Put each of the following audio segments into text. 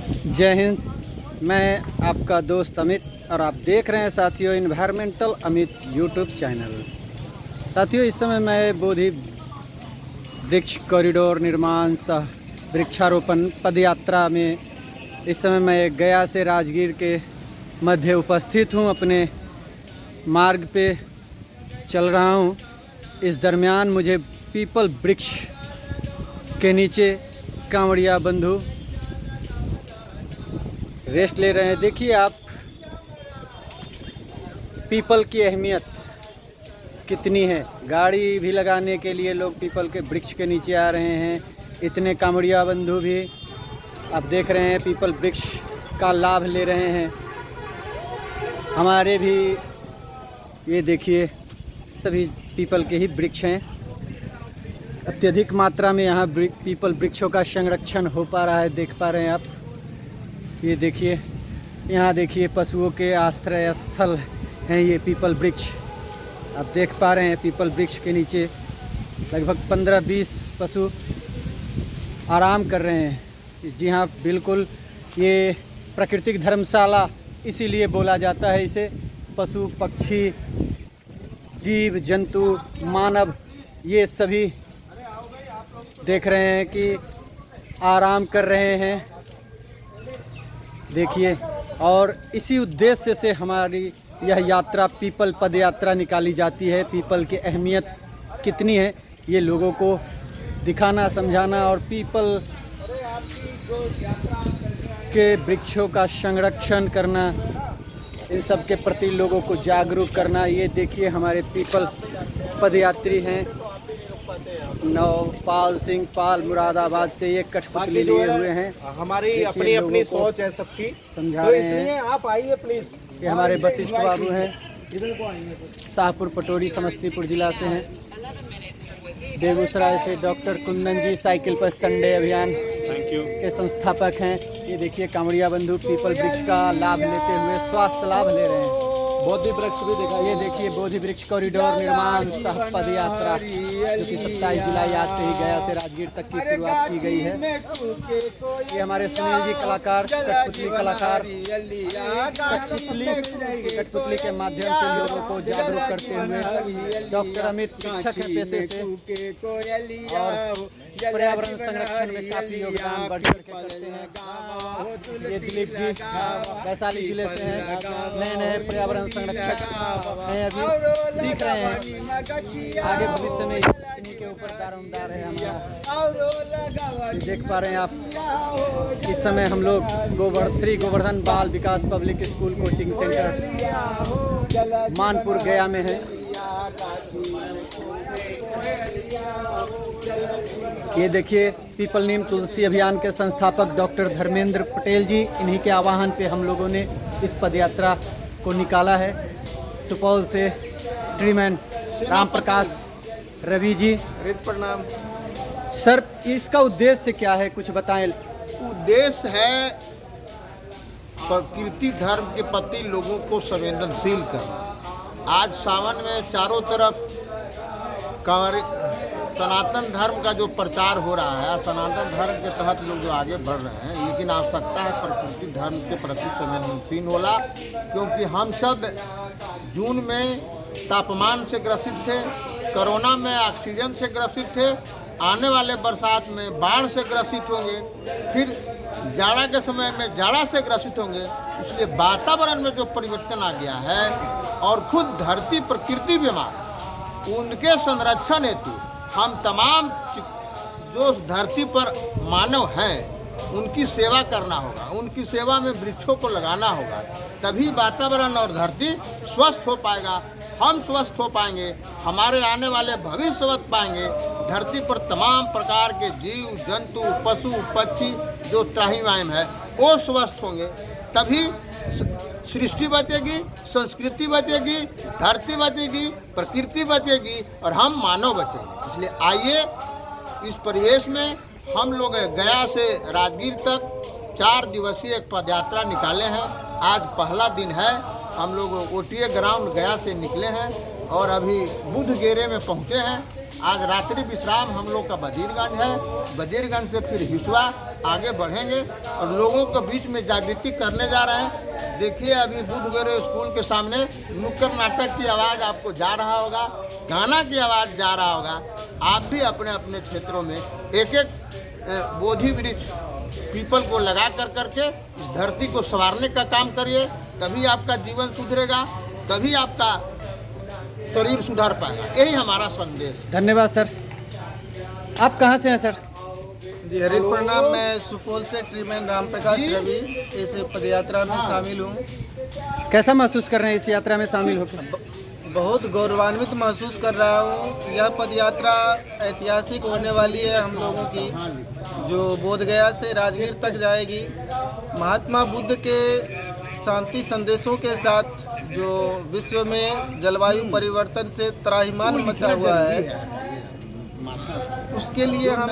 जय हिंद। मैं आपका दोस्त अमित और आप देख रहे हैं साथियों इन्वायरमेंटल अमित यूट्यूब चैनल। साथियों, इस समय मैं बोधि वृक्ष कॉरिडोर निर्माण सह वृक्षारोपण पदयात्रा में इस समय मैं गया से राजगीर के मध्य उपस्थित हूं। अपने मार्ग पे चल रहा हूं। इस दरमियान मुझे पीपल वृक्ष के नीचे कांवड़िया बंधु रेस्ट ले रहे हैं। देखिए आप पीपल की अहमियत कितनी है। गाड़ी भी लगाने के लिए लोग पीपल के वृक्ष के नीचे आ रहे हैं। इतने कांवड़िया बंधु भी आप देख रहे हैं पीपल वृक्ष का लाभ ले रहे हैं। हमारे भी ये देखिए सभी पीपल के ही वृक्ष हैं। अत्यधिक मात्रा में यहाँ पीपल वृक्षों का संरक्षण हो पा रहा है। देख पा रहे हैं आप, ये देखिए, यहाँ देखिए पशुओं के आश्रय स्थल हैं ये पीपल वृक्ष। आप देख पा रहे हैं पीपल वृक्ष के नीचे लगभग 15-20 पशु आराम कर रहे हैं। जी हाँ, बिल्कुल, ये प्राकृतिक धर्मशाला इसीलिए बोला जाता है इसे। पशु पक्षी जीव जंतु मानव ये सभी देख रहे हैं कि आराम कर रहे हैं। देखिए, और इसी उद्देश्य से हमारी यह यात्रा पीपल पद यात्रा निकाली जाती है। पीपल की अहमियत कितनी है ये लोगों को दिखाना समझाना और पीपल के वृक्षों का संरक्षण करना, इन सब के प्रति लोगों को जागरूक करना। ये देखिए हमारे पीपल पदयात्री हैं नवपाल सिंह पाल मुरादाबाद से। ये कठपुतली लिए हुए हैं। हमारी अपनी अपनी सोच है सबकी, समझा तो रहे इसलिए हैं। आप आइए प्लीज। ये हमारे वशिष्ठ बाबू हैं, शाहपुर पटोरी समस्तीपुर जिला से हैं। बेगूसराय से डॉक्टर कुंदन जी साइकिल पर संडे अभियान के संस्थापक हैं। ये देखिए कांवड़िया बंधु पीपल वृक्ष का लाभ लेते हुए स्वास्थ्य लाभ ले रहे हैं। बोधि वृक्ष भी दिखाई। ये देखिए बोधि वृक्ष कॉरिडोर निर्माण सह पद यात्रा जो कि 27 जुलाई आज से ही गया से राजगीर तक की शुरुआत की गई है। ये हमारे सुनील जी कलाकार, कठपुतली कलाकार, कठपुतली के माध्यम से लोगों को जागरूक करते हुए। डॉक्टर अमित शिक्षक है पेशे से और पर्यावरण संरक्षण में काफ़ी योगदान बढ़ चढ़ के करते हैं। ये दिलीप जी वैशाली जिले से हैं, नए नए पर्यावरण संरक्षक हैं, अभी सीख रहे हैं। आगे भविष्य में इन्हीं के ऊपर दारोमदार है हमारा। देख पा रहे हैं आप, इस समय हम लोग Shri Govardhan Bal Vikas public school coaching centre Manpur Gaya में है। ये देखिए पीपल नीम तुलसी अभियान के संस्थापक डॉक्टर धर्मेंद्र पटेल जी, इन्हीं के आह्वान पे हम लोगों ने इस पदयात्रा को निकाला है। सुपौल से ट्रीमैन राम प्रकाश रवि जी, प्रणाम सर। इसका उद्देश्य क्या है, कुछ बताएं। उद्देश्य है प्रकृति धर्म के प्रति लोगों को संवेदनशील करना। आज सावन में चारों तरफ सनातन धर्म का जो प्रचार हो रहा है, सनातन धर्म के तहत लोग जो आगे बढ़ रहे हैं, लेकिन आवश्यकता है प्रकृति धर्म के प्रति संवेदनशील होला। क्योंकि हम सब जून में तापमान से ग्रसित थे, कोरोना में ऑक्सीजन से ग्रसित थे, आने वाले बरसात में बाढ़ से ग्रसित होंगे, फिर जाड़ा के समय में जाड़ा से ग्रसित होंगे। इसलिए वातावरण में जो परिवर्तन आ गया है और खुद धरती प्रकृति बीमार, उनके संरक्षण हेतु हम तमाम जो धरती पर मानव हैं उनकी सेवा करना होगा। उनकी सेवा में वृक्षों को लगाना होगा, तभी वातावरण और धरती स्वस्थ हो पाएगा। हम स्वस्थ हो पाएंगे, हमारे आने वाले भविष्य स्वस्थ पाएंगे। धरती पर तमाम प्रकार के जीव जंतु पशु पक्षी जो त्राहिमाम है वो स्वस्थ होंगे, तभी सृष्टि बचेगी, संस्कृति बचेगी, धरती बचेगी, प्रकृति बचेगी और हम मानव बचेंगे। इसलिए आइए इस परिवेश में हम लोग गया से राजगीर तक 4 दिवसीय एक पदयात्रा निकाले हैं। आज पहला दिन है। हम लोग ओटीए ग्राउंड गया से निकले हैं और अभी बुधगेरे में पहुंचे हैं। आज रात्रि विश्राम हम लोग का बजीरगंज है। बजीरगंज से फिर हिसुआ, आगे बढ़ेंगे और लोगों के बीच में जागृति करने जा रहे हैं। देखिए अभी बुधगुरु स्कूल के सामने नुक्कड़ नाटक की आवाज़ आपको जा रहा होगा, गाना की आवाज़ जा रहा होगा। आप भी अपने अपने क्षेत्रों में एक एक बोधि वृक्ष पीपल को लगा करके इस धरती को संवारने का काम करिए। तभी आपका जीवन सुधरेगा, तभी आपका शरीर सुधार पाएगा। यही हमारा संदेश। धन्यवाद सर। आप कहाँ से हैं सर? जी हरित प्रणाम। मैं सुपौल से श्रीमान राम प्रकाश रवि इस पदयात्रा में शामिल हूँ। कैसा महसूस कर रहे हैं इस यात्रा में शामिल होकर? बहुत गौरवान्वित महसूस कर रहा हूँ। यह पदयात्रा ऐतिहासिक होने वाली है हम लोगों की, जो बोधगया से राजगीर तक जाएगी। महात्मा बुद्ध के शांति संदेशों के साथ जो विश्व में जलवायु परिवर्तन से त्राहिमाम मचा हुआ है, उसके लिए हम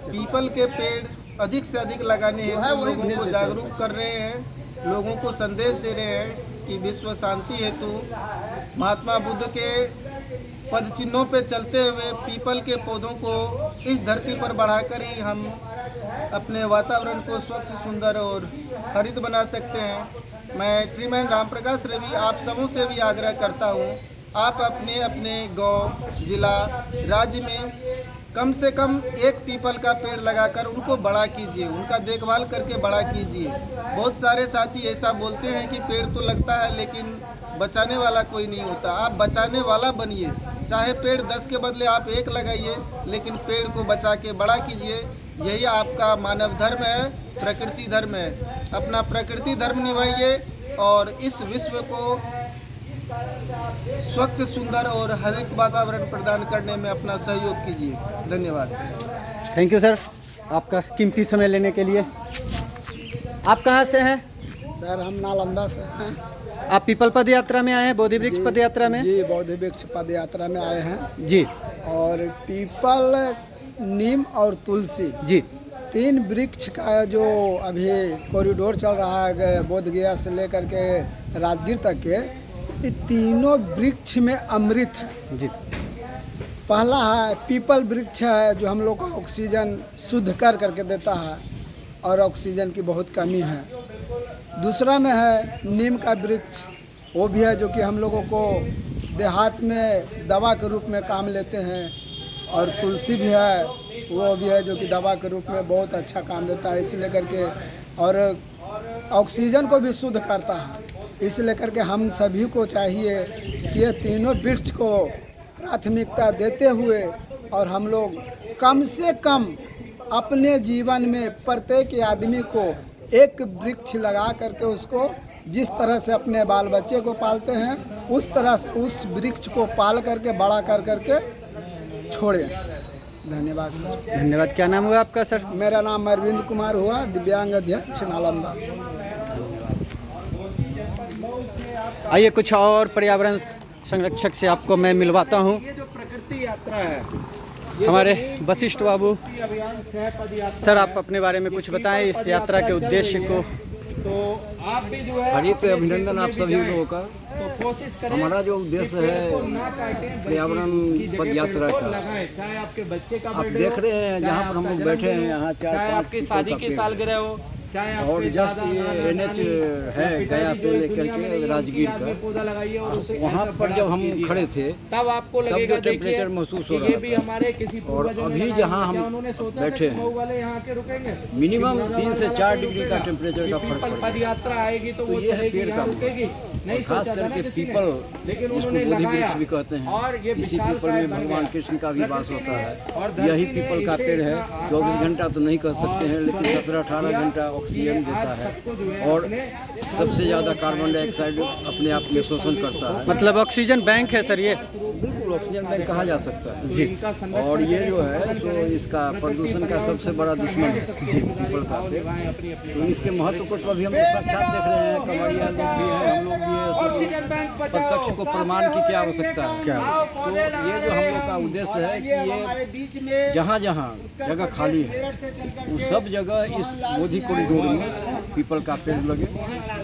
पीपल के पेड़ अधिक से अधिक लगाने हेतु लोगों को जागरूक कर रहे हैं, लोगों को संदेश दे रहे हैं कि विश्व शांति हेतु महात्मा बुद्ध के पद चिन्हों पर चलते हुए पीपल के पौधों को इस धरती पर बढ़ाकर ही हम अपने वातावरण को स्वच्छ, सुंदर और हरित बना सकते हैं। मैं श्रीमान राम प्रकाश रवि आप सबों से भी आग्रह करता हूँ, आप अपने अपने गांव, जिला, राज्य में कम से कम एक पीपल का पेड़ लगाकर उनको बड़ा कीजिए, उनका देखभाल करके बड़ा कीजिए। बहुत सारे साथी ऐसा बोलते हैं कि पेड़ तो लगता है लेकिन बचाने वाला कोई नहीं होता। आप बचाने वाला बनिए, चाहे पेड़ 10 के बदले आप 1 लगाइए, लेकिन पेड़ को बचा के बड़ा कीजिए। यही आपका मानव धर्म है, प्रकृति धर्म है। अपना प्रकृति धर्म निभाइए और इस विश्व को स्वच्छ, सुंदर और हरित वातावरण प्रदान करने में अपना सहयोग कीजिए। धन्यवाद। थैंक यू सर, आपका कीमती समय लेने के लिए। आप कहाँ से हैं? सर हम नालंदा से हैं। आप पीपल पद यात्रा में आए हैं, बोधि वृक्ष पद यात्रा में? जी बोधि वृक्ष पद यात्रा में आए हैं जी। और पीपल, नीम और तुलसी जी 3 वृक्ष का जो अभी कॉरिडोर चल रहा है बोधगया से लेकर के राजगीर तक के, ये तीनों वृक्ष में अमृत है जी। पहला है पीपल वृक्ष है जो हम लोग को ऑक्सीजन शुद्ध करके देता है और ऑक्सीजन की बहुत कमी है। दूसरा में है नीम का वृक्ष, वो भी है जो कि हम लोगों को देहात में दवा के रूप में काम लेते हैं। और तुलसी भी है, वो भी है जो कि दवा के रूप में बहुत अच्छा काम देता है, इसीलिए करके और ऑक्सीजन को भी शुद्ध करता है। इसलिए करके हम सभी को चाहिए कि ये तीनों वृक्ष को प्राथमिकता देते हुए और हम लोग कम से कम अपने जीवन में प्रत्येक आदमी को एक वृक्ष लगा करके उसको जिस तरह से अपने बाल बच्चे को पालते हैं उस तरह से उस वृक्ष को पाल करके बड़ा करके छोड़ें। धन्यवाद सर। धन्यवाद। क्या नाम हुआ आपका सर? मेरा नाम अरविंद कुमार हुआ, दिव्यांग अध्यक्ष नालंदा। आइए कुछ और पर्यावरण संरक्षक से आपको मैं मिलवाता हूँ। ये जो प्रकृति यात्रा है, हमारे वशिष्ठ बाबू सर, आप अपने बारे में कुछ बताएं, इस यात्रा के उद्देश्य को। तो आप भी जो है हरित अभिनंदन आप सभी लोगों का। हमारा जो उद्देश्य है पर्यावरण पद यात्रा का, आप देख रहे हैं जहाँ पर हम लोग बैठे हैं, यहाँ 4-5 आपकी शादी की सालगिरह हो, चाहे और जस्ट ये NH है गया से लेकर के राजगीर का, पौधा लगाइए और उसे वहाँ पर जब हम खड़े थे तब आपको तब लगेगा जो टेम्परेचर महसूस हो ये भी रहा हमारे किसी था। और पूर्वजों ने अभी लगाया जहाँ था, क्या हम उन्होंने सोचा था बैठे कि मऊ हैं वाले यहाँ के रुकेंगे? मिनिमम 3 से 4 डिग्री का टेम्परेचर का फर्क पीपल पड़ता पद है। यात्रा आएगी तो तो वो ये है चलेगी, पेड़ यहाँ का रुकेगी नहीं, खास सोचा था ना करके किसी ने। पीपल, लेकिन जिसको उन्होंने बोधि लगाया वृक्ष भी कहते हैं, और ये इसी विशाल पीपल काय में बन भगवान गया। कृष्ण का भी वास होता है। और यही धरती ने पीपल का इसे पेड़ है, 24 घंटा तो नहीं कह सकते हैं लेकिन 17-18 घंटा ऑक्सीजन देता है और सबसे ज़्यादा कार्बन डाइऑक्साइड अपने आप में शोषण करता है। मतलब ऑक्सीजन बैंक है सर ये? बिल्कुल ऑक्सीजन बैंक कहा जा सकता है जी। और ये जो है तो इसका प्रदूषण का सबसे बड़ा दुश्मन है जी पीपल का पेड़। तो इसके महत्व को तो अभी हम लोग साक्षात देख रहे हैं, कमरिया लोग भी हैं, हम लोग भी हैं, सब प्रत्यक्ष को प्रमाण की क्या आवश्यकता है। तो ये जो हम लोग का उद्देश्य है कि ये जहाँ जहाँ जगह खाली है उस सब जगह इस बोधि कॉरिडोर में पीपल का पेड़ लगे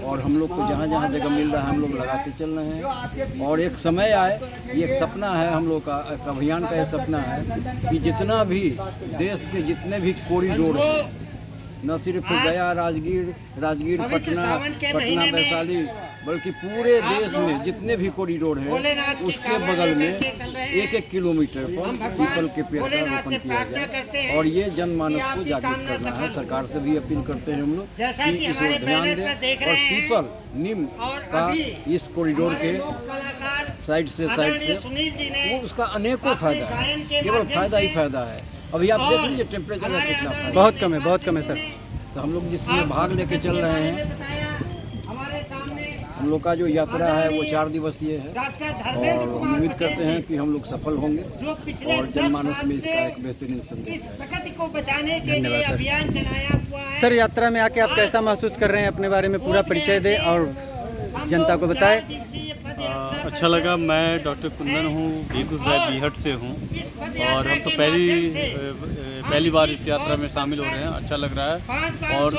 और हम लोग को जहाँ जहाँ जगह मिल रहा है हम लोग लगाते चल रहे हैं। और एक समय आए, ये एक सपना है हम लोग का, एक अभियान का ये सपना है कि जितना भी देश के जितने भी कॉरिडोर हैं न सिर्फ गया राजगीर पटना वैशाली, बल्कि पूरे देश में जितने भी कॉरिडोर हैं उसके बगल में 1-1 किलोमीटर पर पीपल के पेड़ का रोपण किया जाए। और ये जनमानस को जागरूक करना है। सरकार से भी अपील करते हैं हम लोग कि इस ओर ध्यान दें और पीपल नीम का इस कॉरिडोर के साइड से वो उसका अनेकों फायदा है, केवल फायदा ही फायदा है। अभी आप देख लीजिए टेम्परेचर में कितना फायदा, बहुत कम है सर। तो हम लोग जिसमें भाग लेके चल रहे हैं, हम लोग का जो यात्रा है वो 4 दिवसीय है और हम उम्मीद करते हैं कि हम लोग सफल होंगे और जनमानस में इसका एक बेहतरीन संदेश है। धन्यवाद सर। यात्रा में आके आप कैसा महसूस कर रहे हैं, अपने बारे में पूरा परिचय दें और जनता को बताएं। अच्छा लगा। मैं डॉक्टर कुंदन हूँ, बेगूसराय बीहट से हूँ और हम तो पहली बार इस यात्रा में शामिल हो रहे हैं। अच्छा लग रहा है और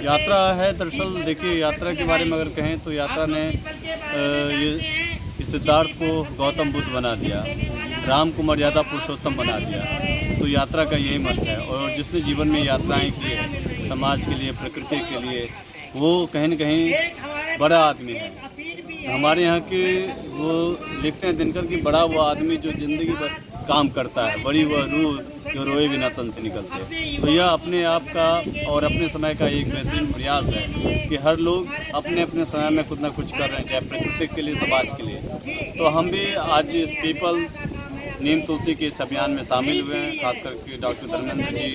यात्रा है, दरअसल देखिए यात्रा के बारे में अगर कहें तो यात्रा ने ये सिद्धार्थ को गौतम बुद्ध बना दिया, राम को मर्यादा पुरुषोत्तम बना दिया। तो यात्रा का यही मत है और जिसने जीवन में यात्राएं की है समाज के लिए, प्रकृति के लिए, वो कहीं न कहीं बड़ा आदमी है। हमारे यहाँ के वो लिखते हैं दिनकर कि बड़ा वो आदमी जो ज़िंदगी भर काम करता है, बड़ी वह रूह जो रोए बिना तन से निकलते। तो यह अपने आप का और अपने समय का एक बेहतरीन प्रयास है कि हर लोग अपने अपने समय में कुछ ना कुछ कर रहे हैं, चाहे प्रकृति के लिए, समाज के लिए। तो हम भी आज इस पीपल नीम तुलसी के इस अभियान में शामिल हुए हैं। खास करके डॉक्टर धर्मेंद्र जी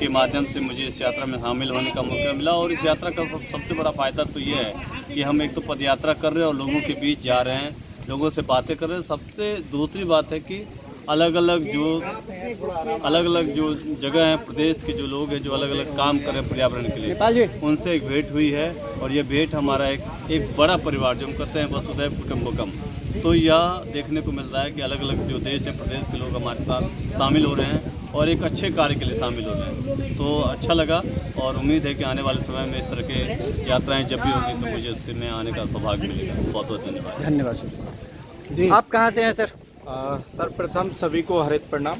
के माध्यम से मुझे इस यात्रा में शामिल होने का मौका मिला और इस यात्रा का सबसे बड़ा फ़ायदा तो ये है कि हम एक तो पदयात्रा कर रहे हैं और लोगों के बीच जा रहे हैं, लोगों से बातें कर रहे हैं। सबसे दूसरी बात है कि अलग अलग जो जगह हैं, प्रदेश के जो लोग हैं जो अलग अलग काम कर रहे हैं पर्यावरण के लिए, उनसे एक भेंट हुई है और ये भेंट हमारा एक बड़ा परिवार जो हम कहते हैं वसुधैव कुटुंबकम। तो यह देखने को मिल रहा है कि अलग अलग जो देश हैं, प्रदेश के लोग हमारे साथ शामिल हो रहे हैं और एक अच्छे कार्य के लिए शामिल हो रहे हैं। तो अच्छा लगा और उम्मीद है कि आने वाले समय में इस तरह के यात्राएं जब भी होगी तो मुझे उसके में आने का सौभाग्य मिलेगा। बहुत बहुत धन्यवाद। धन्यवाद सर। आप कहाँ से हैं सर? सर्वप्रथम सभी को हरित प्रणाम।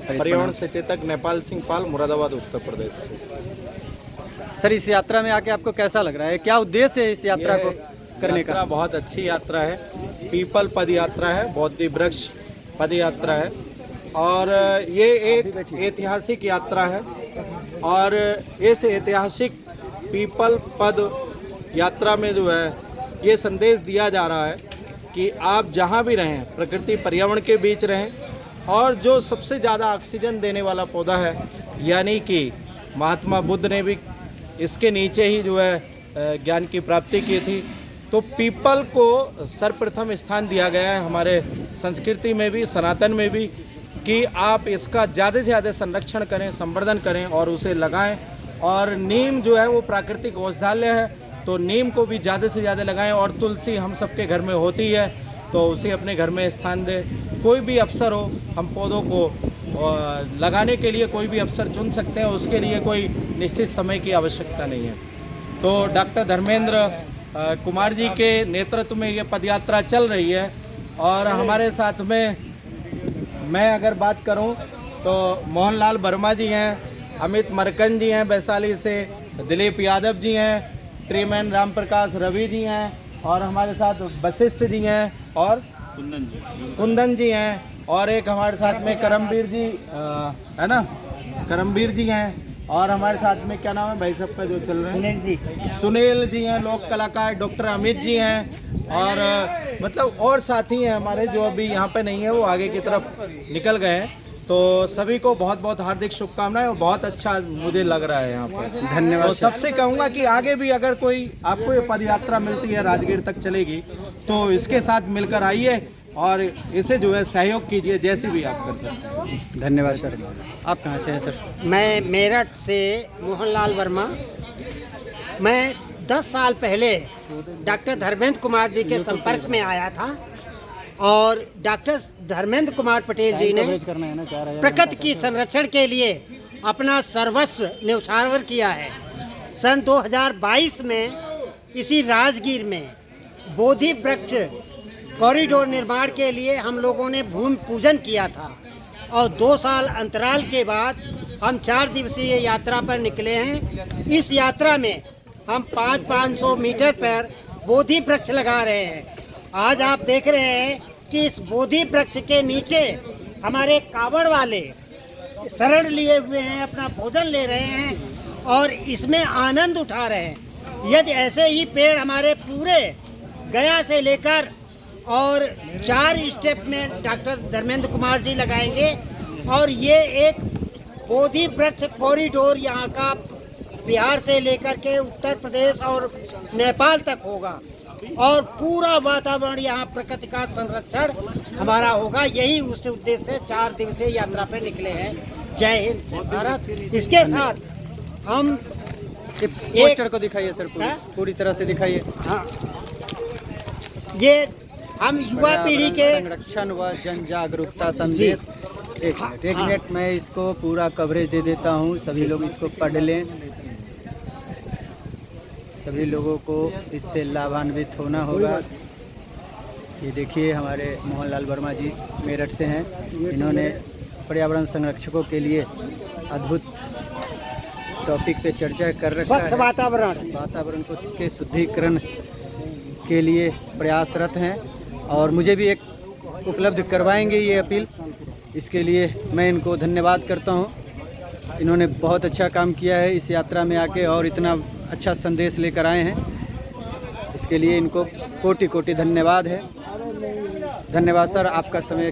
पर्यावरण सचेतक नेपाल सिंह पाल, मुरादाबाद, उत्तर प्रदेश से। सर, इस यात्रा में आके आपको कैसा लग रहा है? क्या उद्देश्य है इस यात्रा को करने का? बहुत अच्छी यात्रा है, पीपल पद यात्रा है, बौद्धि वृक्ष पद यात्रा है और ये एक ऐतिहासिक यात्रा है और इस ऐतिहासिक पीपल पद यात्रा में जो है ये संदेश दिया जा रहा है कि आप जहाँ भी रहें प्रकृति पर्यावरण के बीच रहें और जो सबसे ज़्यादा ऑक्सीजन देने वाला पौधा है, यानी कि महात्मा बुद्ध ने भी इसके नीचे ही जो है ज्ञान की प्राप्ति की थी। तो पीपल को सर्वप्रथम स्थान दिया गया है हमारे संस्कृति में भी, सनातन में भी, कि आप इसका ज़्यादा से ज़्यादा संरक्षण करें, संवर्धन करें और उसे लगाएं। और नीम जो है वो प्राकृतिक औषधालय है, तो नीम को भी ज़्यादा से ज़्यादा लगाएं और तुलसी हम सबके घर में होती है तो उसे अपने घर में स्थान दें। कोई भी अवसर हो, हम पौधों को लगाने के लिए कोई भी अवसर चुन सकते हैं, उसके लिए कोई निश्चित समय की आवश्यकता नहीं है। तो डॉक्टर धर्मेंद्र कुमार जी के नेतृत्व में ये पदयात्रा चल रही है और हमारे साथ में मैं अगर बात करूं तो मोहनलाल वर्मा जी हैं, अमित मरकन जी हैं वैशाली से, दिलीप यादव जी हैं, ट्रीमैन राम प्रकाश रवि जी हैं और हमारे साथ वशिष्ठ जी हैं और कुंदन जी हैं और एक हमारे साथ में करमवीर जी है ना, करमवीर जी हैं और हमारे साथ में क्या नाम है भाई सबका जो चल रहे हैं, सुनील जी हैं, लोक कलाकार डॉक्टर अमित जी हैं और मतलब और साथी हैं हमारे जो अभी यहाँ पे नहीं है, वो आगे की तरफ निकल गए हैं। तो सभी को बहुत बहुत हार्दिक शुभकामनाएं और बहुत अच्छा मुझे लग रहा है यहाँ पर। धन्यवाद। तो सबसे कहूँगा कि आगे भी अगर कोई आपको ये पदयात्रा मिलती है, राजगीर तक चलेगी, तो इसके साथ मिलकर आइए और इसे जो है सहयोग कीजिए, जैसे भी आप कर सकते हैं। धन्यवाद सर। आप कहाँ से हैं सर? मैं मेरठ से मोहनलाल वर्मा। मैं 10 साल पहले डॉक्टर धर्मेंद्र कुमार जी के संपर्क में आया था और डॉक्टर धर्मेंद्र कुमार पटेल जी ने प्रकृति की संरक्षण के लिए अपना सर्वस्व न्यौछावर किया है। सन 2022 में इसी राजगीर में बोधि वृक्ष कॉरिडोर निर्माण के लिए हम लोगों ने भूमि पूजन किया था और 2 साल अंतराल के बाद हम 4 दिवसीय यात्रा पर निकले हैं। इस यात्रा में हम 500 मीटर पर बोधि वृक्ष लगा रहे हैं। आज आप देख रहे हैं कि इस बोधि वृक्ष के नीचे हमारे कावड़ वाले शरण लिए हुए हैं, अपना भोजन ले रहे हैं और इसमें आनंद उठा रहे हैं। यदि ऐसे ही पेड़ हमारे पूरे गया से लेकर और 4 स्टेप में डॉक्टर धर्मेंद्र कुमार जी लगाएंगे और ये एक बोधि वृक्ष कॉरिडोर यहाँ का बिहार से लेकर के उत्तर प्रदेश और नेपाल तक होगा और पूरा वातावरण यहाँ प्रकृति का संरक्षण हमारा होगा। यही उस उद्देश्य से 4 दिवसीय यात्रा पे निकले हैं। जय हिंद, जय भारत। इसके साथ हम पोस्टर को दिखाइए सर, पूरी तरह से दिखाइए। हाँ, ये हम युवा पीढ़ी के संरक्षण व जन जागरूकता संदेश। एक मिनट मैं इसको पूरा कवरेज दे देता हूँ, सभी लोग इसको पढ़ लें। सभी लोगों को इससे लाभान्वित होना होगा। ये देखिए हमारे मोहनलाल वर्मा जी मेरठ से हैं, इन्होंने पर्यावरण संरक्षकों के लिए अद्भुत टॉपिक पे चर्चा कर रखा है। स्वच्छ वातावरण को के शुद्धिकरण के लिए प्रयासरत हैं और मुझे भी एक उपलब्ध करवाएंगे ये अपील। इसके लिए मैं इनको धन्यवाद करता हूँ। इन्होंने बहुत अच्छा काम किया है इस यात्रा में आके और इतना अच्छा संदेश लेकर आए हैं। इसके लिए इनको कोटि कोटि धन्यवाद है। धन्यवाद सर, आपका समय